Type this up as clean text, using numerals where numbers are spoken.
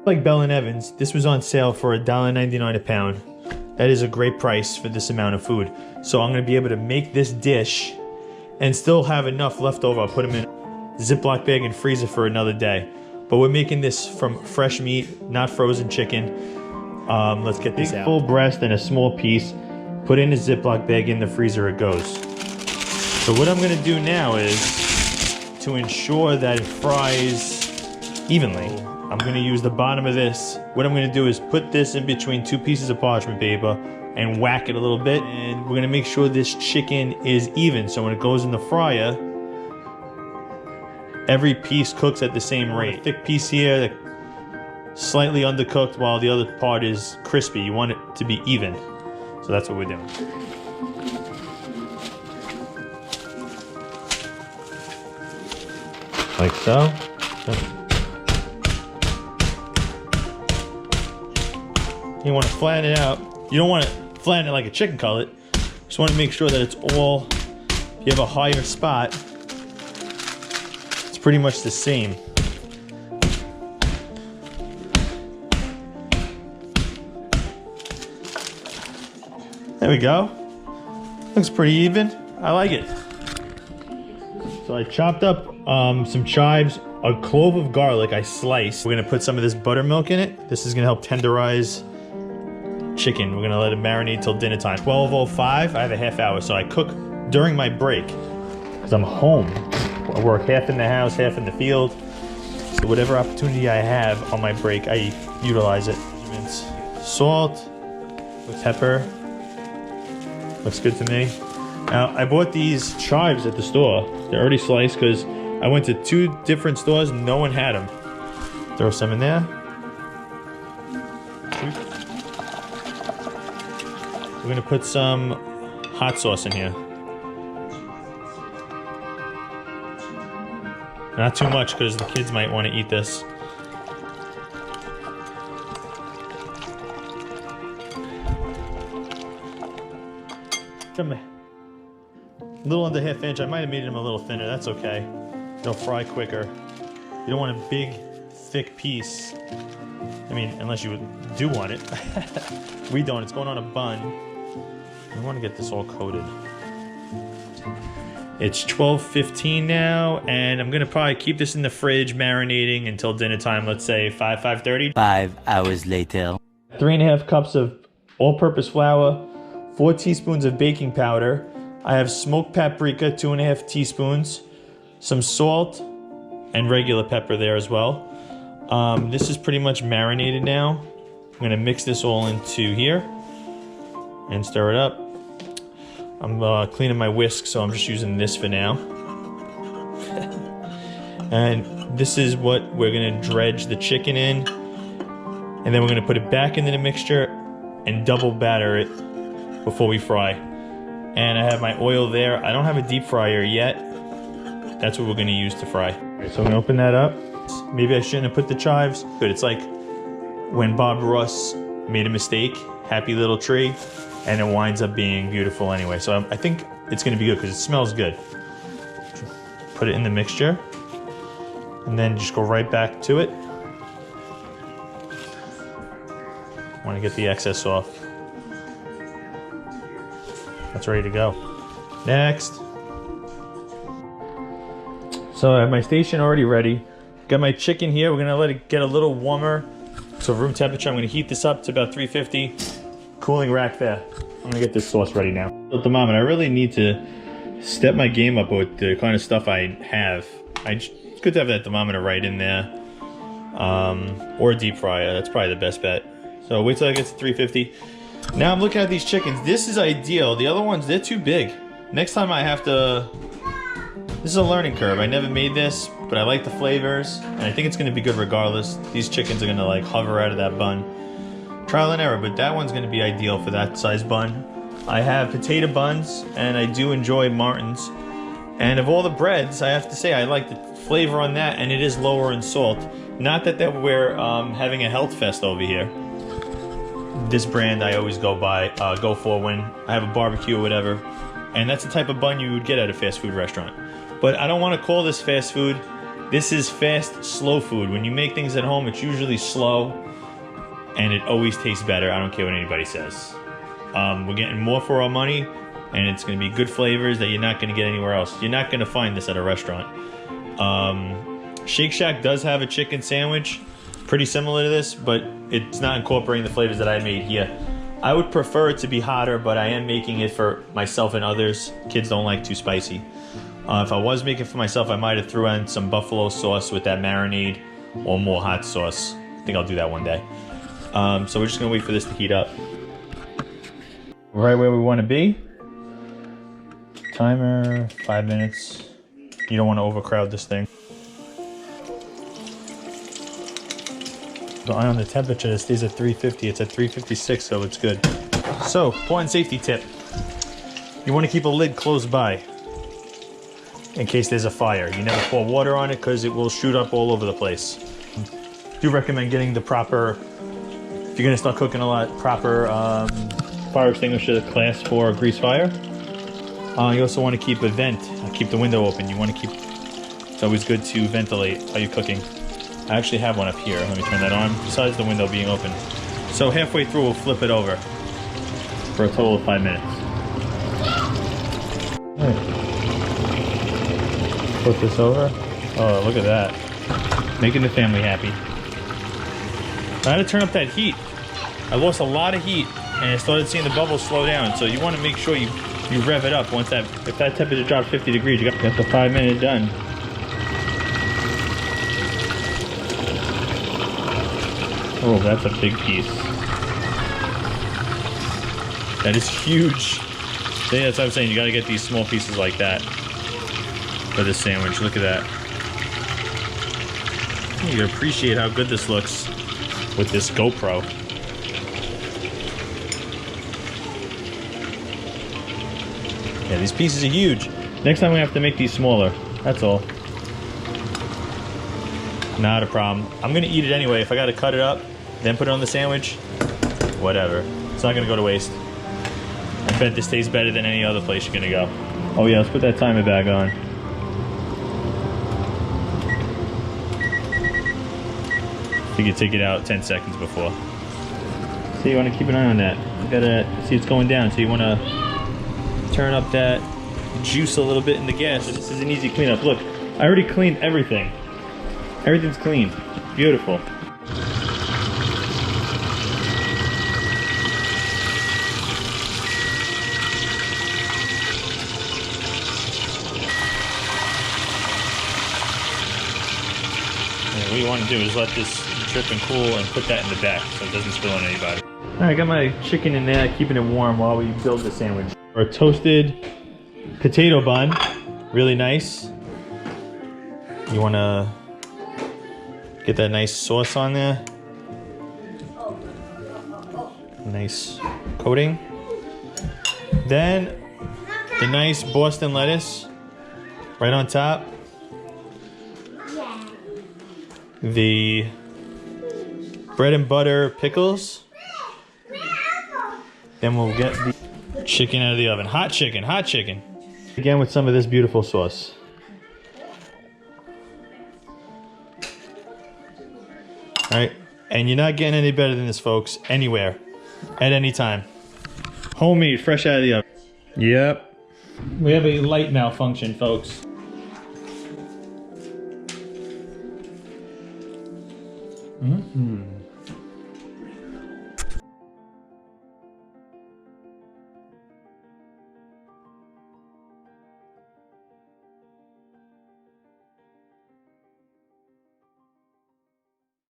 Like Bell & Evans, this was on sale for $1.99 a pound. That is a great price for this amount of food. So I'm gonna be able to make this dish and still have enough left over. I'll put them in a Ziploc bag and freeze it for another day. But we're making this from fresh meat, not frozen chicken. Let's get this out. Full breast and a small piece. Put in a Ziploc bag, in the freezer it goes. So what I'm gonna do now is, to ensure that it fries evenly, I'm gonna use the bottom of this. What I'm gonna do is put this in between two pieces of parchment paper and whack it a little bit. And we're gonna make sure this chicken is even. So when it goes in the fryer, every piece cooks at the same rate. Thick piece here, slightly undercooked while the other part is crispy. You want it to be even. So that's what we're doing. Like so. You want to flatten it out. You don't want to flatten it like a chicken cutlet. Just want to make sure that it's all, if you have a higher spot, it's pretty much the same. There we go. Looks pretty even. I like it. So I chopped up some chives, a clove of garlic I sliced. We're gonna put some of this buttermilk in it. This is gonna help tenderize chicken. We're gonna let it marinate till dinner time. 12:05, I have a half hour, so I cook during my break. Because I'm home. I work half in the house, half in the field. So whatever opportunity I have on my break, I utilize it. Salt, pepper. Looks good to me. Now, I bought these chives at the store. They're already sliced because I went to 2 different stores and no one had them. Throw some in there. We're gonna put some hot sauce in here. Not too much because the kids might want to eat this. A little under ½ inch. I might have made them a little thinner. That's okay. They'll fry quicker. You don't want a big, thick piece. I mean, unless you do want it. We don't. It's going on a bun. I want to get this all coated. It's 12:15 now, and I'm gonna probably keep this in the fridge marinating until dinner time. Let's say 5:30. 5 hours later. 3½ cups of all-purpose flour, 4 teaspoons of baking powder. I have smoked paprika, 2½ teaspoons, some salt, and regular pepper there as well. This is pretty much marinated now. I'm gonna mix this all into here and stir it up. I'm cleaning my whisk, so I'm just using this for now. And this is what we're gonna dredge the chicken in. And then we're gonna put it back into the mixture and double batter it before we fry. And I have my oil there. I don't have a deep fryer yet. That's what we're gonna use to fry. So I'm gonna open that up. Maybe I shouldn't have put the chives, but it's like when Bob Ross made a mistake, happy little tree, and it winds up being beautiful anyway. So I think it's gonna be good because it smells good. Put it in the mixture and then just go right back to it. I wanna get the excess off. That's ready to go. Next. So I have my station already ready. Got my chicken here. We're gonna let it get a little warmer. So room temperature, I'm gonna heat this up to about 350. Cooling rack there. I'm gonna get this sauce ready now. At the moment, I really need to step my game up with the kind of stuff I have. It's good to have that thermometer right in there. Or a deep fryer, that's probably the best bet. So wait till I get to 350. Now I'm looking at these chickens. This is ideal. The other ones, they're too big. Next time I have to... This is a learning curve. I never made this, but I like the flavors. And I think it's gonna be good regardless. These chickens are gonna like hover out of that bun. Trial and error, but that one's gonna be ideal for that size bun. I have potato buns, and I do enjoy Martin's. And of all the breads, I have to say I like the flavor on that, and it is lower in salt. Not that we're having a health fest over here. This brand I always go for when I have a barbecue or whatever. And that's the type of bun you would get at a fast food restaurant. But I don't want to call this fast food. This is fast, slow food. When you make things at home, it's usually slow, and it always tastes better. I don't care what anybody says. We're getting more for our money, and it's going to be good flavors that you're not going to get anywhere else. You're not going to find this at a restaurant. Shake Shack does have a chicken sandwich, pretty similar to this, but it's not incorporating the flavors that I made here. I would prefer it to be hotter, but I am making it for myself and others. Kids don't like too spicy. If I was making it for myself, I might have threw in some buffalo sauce with that marinade or more hot sauce. I think I'll do that one day. So we're just gonna wait for this to heat up. Right where we want to be. Timer, 5 minutes. You don't want to overcrowd this thing. The eye on the temperature, it stays at 350. It's at 356, so it's good. So, important safety tip. You want to keep a lid close by in case there's a fire. You never pour water on it because it will shoot up all over the place. Do recommend getting the proper, if you're going to start cooking a lot, proper fire extinguisher class for a grease fire. You also want to keep a vent, keep the window open. You want to keep, it's always good to ventilate while you're cooking. I actually have one up here. Let me turn that on, besides the window being open. So halfway through, we'll flip it over for a total of 5 minutes. All right. Flip this over. Oh, look at that. Making the family happy. I had to turn up that heat. I lost a lot of heat, and I started seeing the bubbles slow down. So you want to make sure you rev it up once that, if that temperature drops 50 degrees, you got the 5 minutes done. Oh, that's a big piece. That is huge. See, that's what I'm saying. You gotta get these small pieces like that for this sandwich. Look at that. You can appreciate how good this looks with this GoPro. Yeah, these pieces are huge. Next time we have to make these smaller. That's all. Not a problem. I'm gonna eat it anyway. If I gotta cut it up, then put it on the sandwich, whatever. It's not gonna go to waste. I bet this tastes better than any other place you're gonna go. Oh yeah, let's put that timer back on. You can take it out 10 seconds before. So you wanna keep an eye on that. You gotta see it's going down, so you wanna turn up that juice a little bit in the gas. This is an easy cleanup. Look, I already cleaned everything. Everything's clean. Beautiful. And what you want to do is let this drip and cool and put that in the back so it doesn't spill on anybody. Alright, I got my chicken in there, keeping it warm while we build the sandwich. Our toasted potato bun, really nice. You want to get that nice sauce on there. Nice coating. Then the nice Boston lettuce right on top. The bread and butter pickles. Then we'll get the chicken out of the oven. Hot chicken, hot chicken. Again with some of this beautiful sauce. Alright, and you're not getting any better than this, folks. Anywhere. At any time. Homemade, fresh out of the oven. Yep. We have a light malfunction, folks. Mm-hmm.